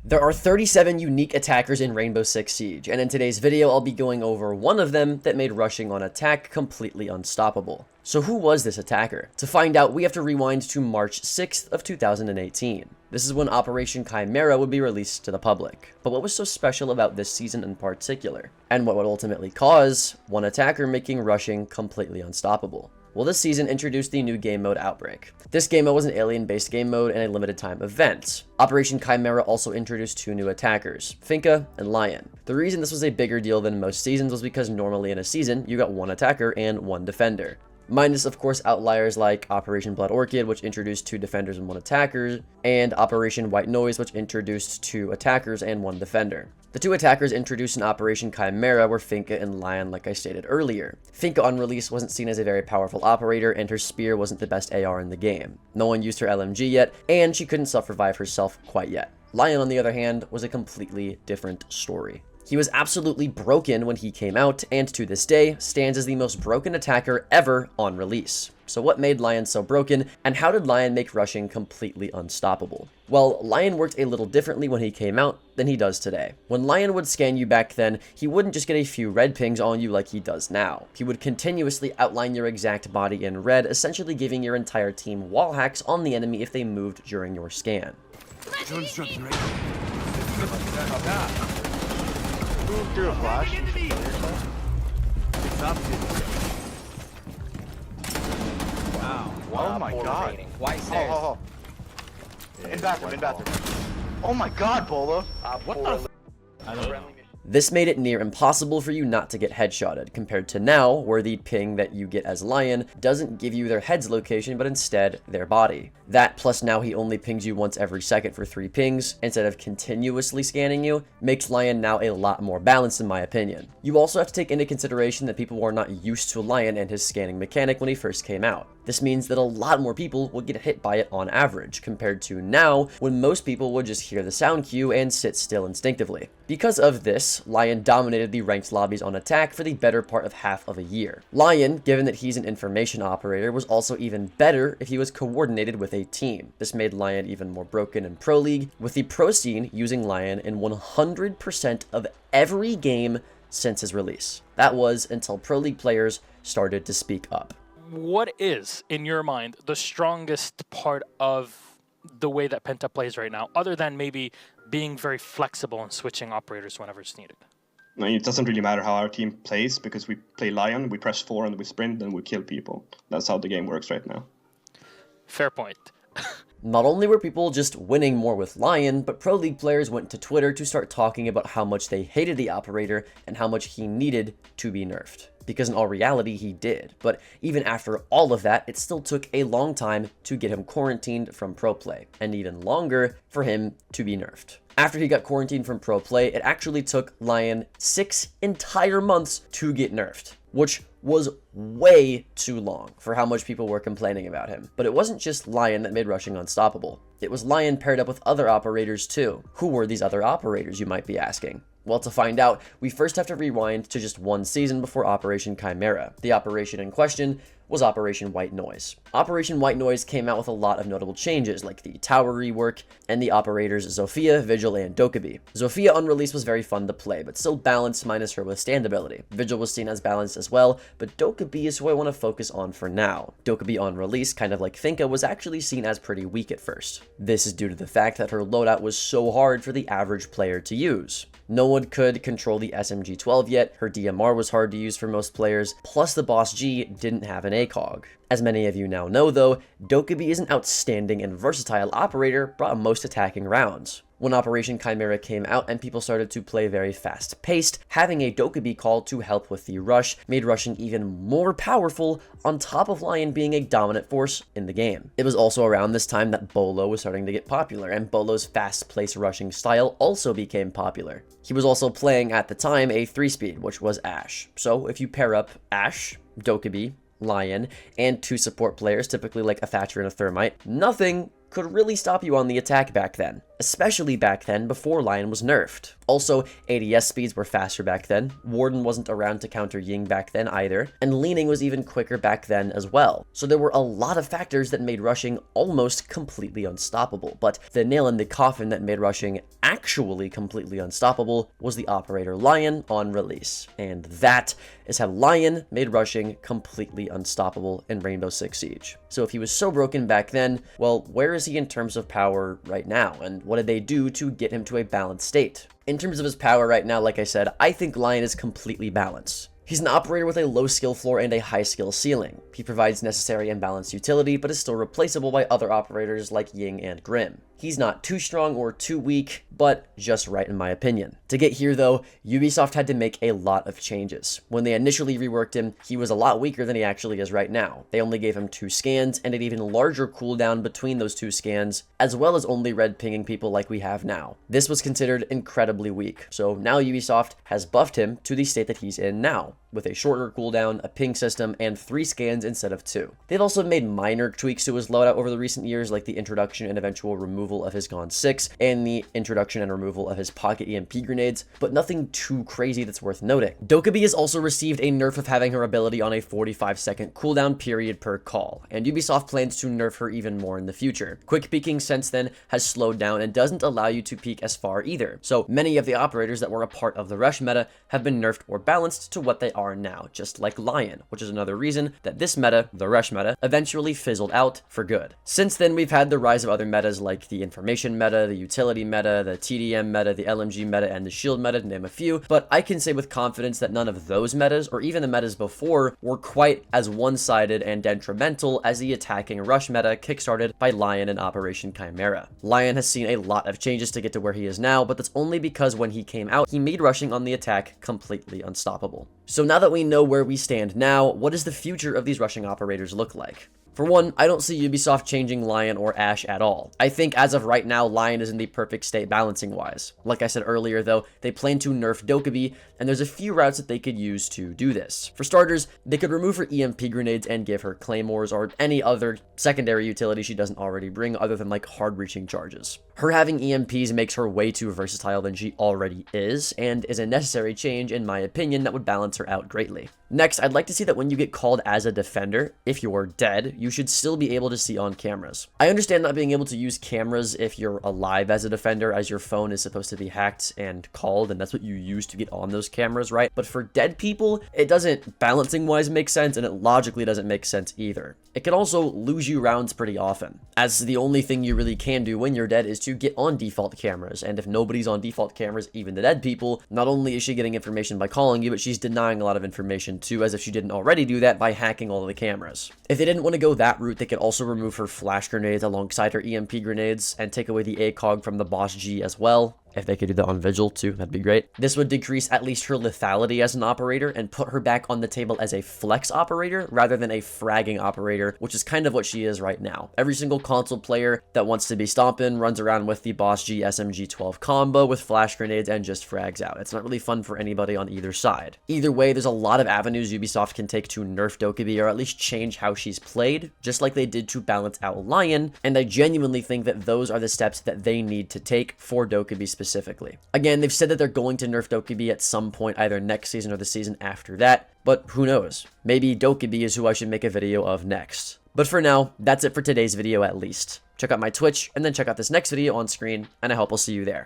There are 37 unique attackers in Rainbow Six Siege, and in today's video I'll be going over one of them that made rushing on attack completely unstoppable. So who was this attacker? To find out, we have to rewind to March 6th of 2018. This is when Operation Chimera would be released to the public. But what was so special about this season in particular? And what would ultimately cause one attacker making rushing completely unstoppable? Well, this season introduced the new game mode Outbreak. This game mode was an alien-based game mode and a limited time event. Operation Chimera also introduced two new attackers, Finka and Lion. The reason this was a bigger deal than most seasons was because normally in a season, you got one attacker and one defender. Minus, of course, outliers like Operation Blood Orchid, which introduced two defenders and one attacker, and Operation White Noise, which introduced two attackers and one defender. The two attackers introduced in Operation Chimera were Finka and Lion, like I stated earlier. Finka on release wasn't seen as a very powerful operator, and her spear wasn't the best AR in the game. No one used her LMG yet, and she couldn't self-revive herself quite yet. Lion, on the other hand, was a completely different story. He was absolutely broken when he came out, and to this day, stands as the most broken attacker ever on release. So what made Lion so broken, and how did Lion make rushing completely unstoppable? Well, Lion worked a little differently when he came out than he does today. When Lion would scan you back then, he wouldn't just get a few red pings on you like he does now. He would continuously outline your exact body in red, essentially giving your entire team wall hacks on the enemy if they moved during your scan. Through a flash. Wow. Oh my god. White stairs. In bathroom. Oh my god, Bolo. What the I don't know. This made it near impossible for you not to get headshotted, compared to now, where the ping that you get as Lion doesn't give you their head's location, but instead their body. That, plus now he only pings you once every second for 3 pings, instead of continuously scanning you, makes Lion now a lot more balanced in my opinion. You also have to take into consideration that people were not used to Lion and his scanning mechanic when he first came out. This means that a lot more people would get hit by it on average, compared to now, when most people would just hear the sound cue and sit still instinctively. Because of this, Lion dominated the ranked lobbies on attack for the better part of half of a year. Lion, given that he's an information operator, was also even better if he was coordinated with a team. This made Lion even more broken in Pro League, with the pro scene using Lion in 100% of every game since his release. That was until Pro League players started to speak up. What is, in your mind, the strongest part of the way that Penta plays right now, other than maybe being very flexible and switching operators whenever it's needed? I mean, it doesn't really matter how our team plays, because we play Lion, we press 4 and we sprint and we kill people. That's how the game works right now. Fair point. Not only were people just winning more with Lion, but Pro League players went to Twitter to start talking about how much they hated the operator and how much he needed to be nerfed. Because in all reality, he did. But even after all of that, it still took a long time to get him quarantined from pro play, and even longer for him to be nerfed. After he got quarantined from pro play, it actually took Lion 6 entire months to get nerfed, which was way too long for how much people were complaining about him. But it wasn't just Lion that made rushing unstoppable. It was Lion paired up with other operators too. Who were these other operators, you might be asking? Well, to find out, we first have to rewind to just one season before Operation Chimera. The operation in question was Operation White Noise. Operation White Noise came out with a lot of notable changes, like the tower rework and the operators Zofia, Vigil, and Dokkaebi. Zofia on release was very fun to play, but still balanced minus her withstand ability. Vigil was seen as balanced as well, but Dokkaebi is who I want to focus on for now. Dokkaebi on release, kind of like Finka, was actually seen as pretty weak at first. This is due to the fact that her loadout was so hard for the average player to use. No one could control the SMG-12 yet, her DMR was hard to use for most players, plus the Boss G didn't have an ACOG. As many of you now know though, Dokkaebi is an outstanding and versatile operator, brought most attacking rounds. When Operation Chimera came out and people started to play very fast-paced, having a Dokkaebi call to help with the rush made rushing even more powerful, on top of Lion being a dominant force in the game. It was also around this time that Bolo was starting to get popular, and Bolo's fast-paced rushing style also became popular. He was also playing at the time a 3-speed, which was Ashe. So if you pair up Ashe, Dokkaebi, Lion, and 2 support players, typically like a Thatcher and a Thermite, nothing could really stop you on the attack back then. especially back then before Lion was nerfed. Also, ADS speeds were faster back then, Warden wasn't around to counter Ying back then either, and leaning was even quicker back then as well. So there were a lot of factors that made rushing almost completely unstoppable, but the nail in the coffin that made rushing actually completely unstoppable was the operator Lion on release. And that is how Lion made rushing completely unstoppable in Rainbow Six Siege. So if he was so broken back then, well, where is he in terms of power right now, and what did they do to get him to a balanced state? In terms of his power right now, like I said, I think Lion is completely balanced. He's an operator with a low skill floor and a high skill ceiling. He provides necessary and balanced utility, but is still replaceable by other operators like Ying and Grim. He's not too strong or too weak, but just right in my opinion. To get here though, Ubisoft had to make a lot of changes. When they initially reworked him, he was a lot weaker than he actually is right now. They only gave him 2 scans and an even larger cooldown between those 2 scans, as well as only red pinging people like we have now. This was considered incredibly weak, so now Ubisoft has buffed him to the state that he's in now, with a shorter cooldown, a ping system, and 3 scans instead of 2. They've also made minor tweaks to his loadout over the recent years, like the introduction and eventual removal of his Gon 6 and the introduction and removal of his pocket EMP grenades, but nothing too crazy that's worth noting. Dokkaebi has also received a nerf of having her ability on a 45-second cooldown period per call, and Ubisoft plans to nerf her even more in the future. Quick peeking since then has slowed down and doesn't allow you to peek as far either, so many of the operators that were a part of the rush meta have been nerfed or balanced to what they are now, just like Lion, which is another reason that this meta, the rush meta, eventually fizzled out for good. Since then, we've had the rise of other metas like the information meta, the utility meta, the TDM meta, the LMG meta, and the shield meta, to name a few, but I can say with confidence that none of those metas, or even the metas before, were quite as one-sided and detrimental as the attacking rush meta kickstarted by Lion and Operation Chimera. Lion has seen a lot of changes to get to where he is now, but that's only because when he came out, he made rushing on the attack completely unstoppable. So now that we know where we stand now, what does the future of these rushing operators look like? For one, I don't see Ubisoft changing Lion or Ash at all. I think as of right now, Lion is in the perfect state balancing-wise. Like I said earlier though, they plan to nerf Dokkaebi, and there's a few routes that they could use to do this. For starters, they could remove her EMP grenades and give her claymores or any other secondary utility she doesn't already bring other than like hard-reaching charges. Her having EMPs makes her way too versatile than she already is, and is a necessary change in my opinion that would balance her out greatly. Next, I'd like to see that when you get called as a defender, if you're dead, you should still be able to see on cameras. I understand not being able to use cameras if you're alive as a defender, as your phone is supposed to be hacked and called, and that's what you use to get on those cameras, right? But for dead people, it doesn't balancing-wise make sense, and it logically doesn't make sense either. It can also lose you rounds pretty often, as the only thing you really can do when you're dead is to get on default cameras, and if nobody's on default cameras, even the dead people, not only is she getting information by calling you, but she's denying a lot of information too, as if she didn't already do that by hacking all of the cameras. If they didn't want to go that route, they could also remove her flash grenades alongside her EMP grenades, and take away the ACOG from the Boss G as well. If they could do that on Vigil too, that'd be great. This would decrease at least her lethality as an operator and put her back on the table as a flex operator rather than a fragging operator, which is kind of what she is right now. Every single console player that wants to be stomping runs around with the Boss G SMG-12 combo with flash grenades and just frags out. It's not really fun for anybody on either side. Either way, there's a lot of avenues Ubisoft can take to nerf Dokkaebi or at least change how she's played, just like they did to balance out Lion, and I genuinely think that those are the steps that they need to take for Dokkaebi specifically. Again, they've said that they're going to nerf Dokkaebi at some point, either next season or the season after that, but who knows? Maybe Dokkaebi is who I should make a video of next. But for now, that's it for today's video at least. Check out my Twitch, and then check out this next video on screen, and I hope I'll see you there.